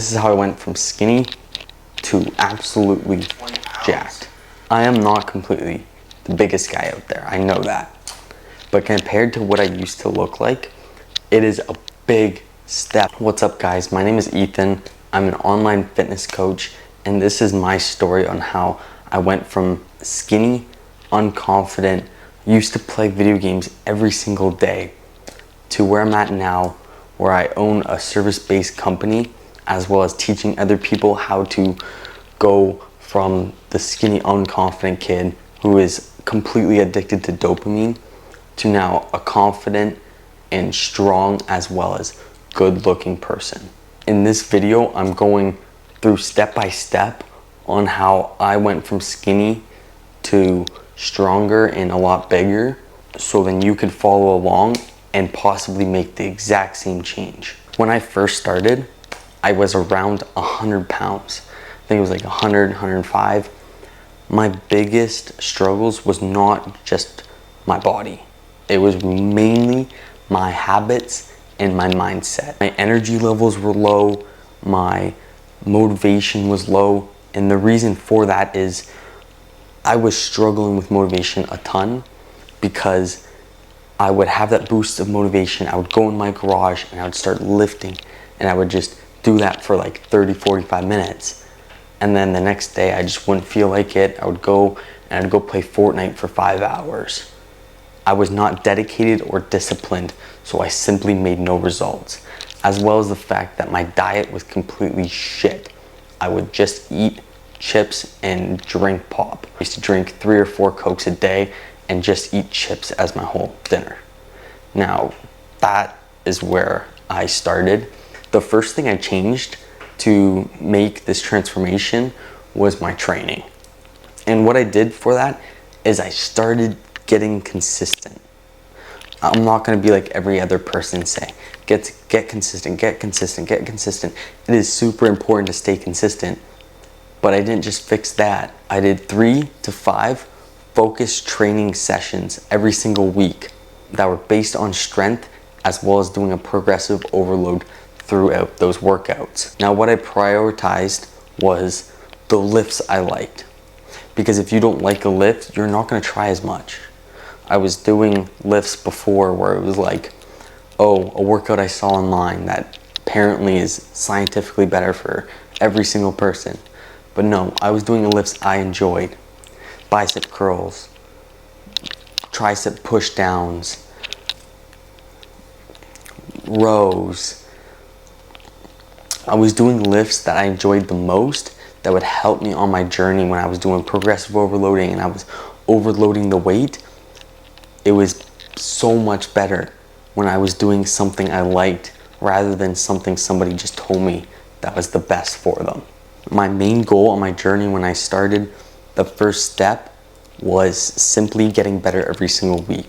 This is how I went from skinny to absolutely jacked. I am not completely the biggest guy out there, I know that. But compared to what I used to look like, it is a big step. What's up guys, my name is Ethan. I'm an online fitness coach, and this is my story on how I went from skinny, unconfident, used to play video games every single day, to where I'm at now, where I own a service-based company, as well as teaching other people how to go from the skinny, unconfident kid who is completely addicted to dopamine to now a confident and strong as well as good-looking person. In this video, I'm going through step by step on how I went from skinny to stronger and a lot bigger, so then you could follow along and possibly make the exact same change. When I first started, I was around 100 pounds. I think it was like 100, 105. My biggest struggles was not just my body. It was mainly my habits and my mindset. My energy levels were low, my motivation was low, and the reason for that is I was struggling with motivation a ton, because I would have that boost of motivation. I would go in my garage and I would start lifting, and I would just do that for like 30, 45 minutes. And then the next day I just wouldn't feel like it. I would go and I'd go play Fortnite for 5 hours. I was not dedicated or disciplined, so I simply made no results. As well as the fact that my diet was completely shit. I would just eat chips and drink pop. I used to drink 3 or 4 Cokes a day and just eat chips as my whole dinner. Now, that is where I started. The first thing I changed to make this transformation was my training. And what I did for that is I started getting consistent. I'm not gonna be like every other person and say, get consistent, get consistent, get consistent. It is super important to stay consistent, but I didn't just fix that. I did 3 to 5 focused training sessions every single week that were based on strength, as well as doing a progressive overload throughout those workouts. Now, what I prioritized was the lifts I liked, because if you don't like a lift, you're not gonna try as much. I was doing lifts before where it was like, oh, a workout I saw online that apparently is scientifically better for every single person. But no, I was doing lifts I enjoyed. Bicep curls, tricep push downs, rows. I was doing lifts that I enjoyed the most, that would help me on my journey when I was doing progressive overloading and I was overloading the weight. It was so much better when I was doing something I liked rather than something somebody just told me that was the best for them. My main goal on my journey when I started, the first step was simply getting better every single week,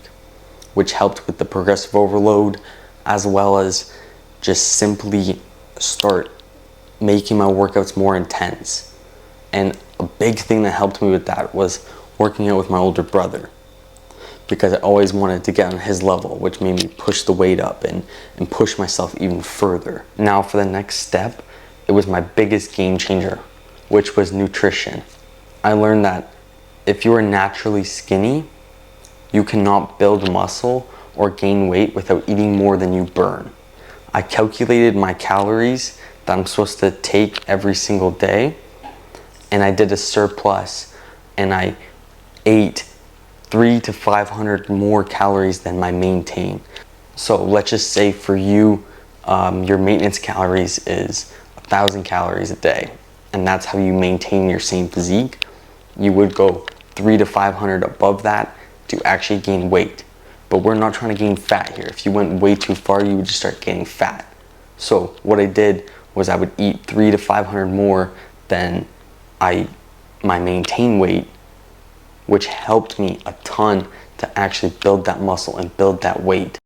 which helped with the progressive overload, as well as just simply start making my workouts more intense. And a big thing that helped me with that was working out with my older brother, because I always wanted to get on his level, which made me push the weight up and push myself even further. Now for the next step, it was my biggest game changer, which was nutrition. I learned that if you are naturally skinny, you cannot build muscle or gain weight without eating more than you burn. I calculated my calories that I'm supposed to take every single day, and I did a surplus, and I ate 300 to 500 more calories than my maintain. So let's just say for you, your maintenance calories is 1,000 calories a day, and that's how you maintain your same physique. You would go 300 to 500 above that to actually gain weight. But we're not trying to gain fat here. If you went way too far, you would just start gaining fat. So what I did was I would eat 300 to 500 more than my maintain weight, which helped me a ton to actually build that muscle and build that weight.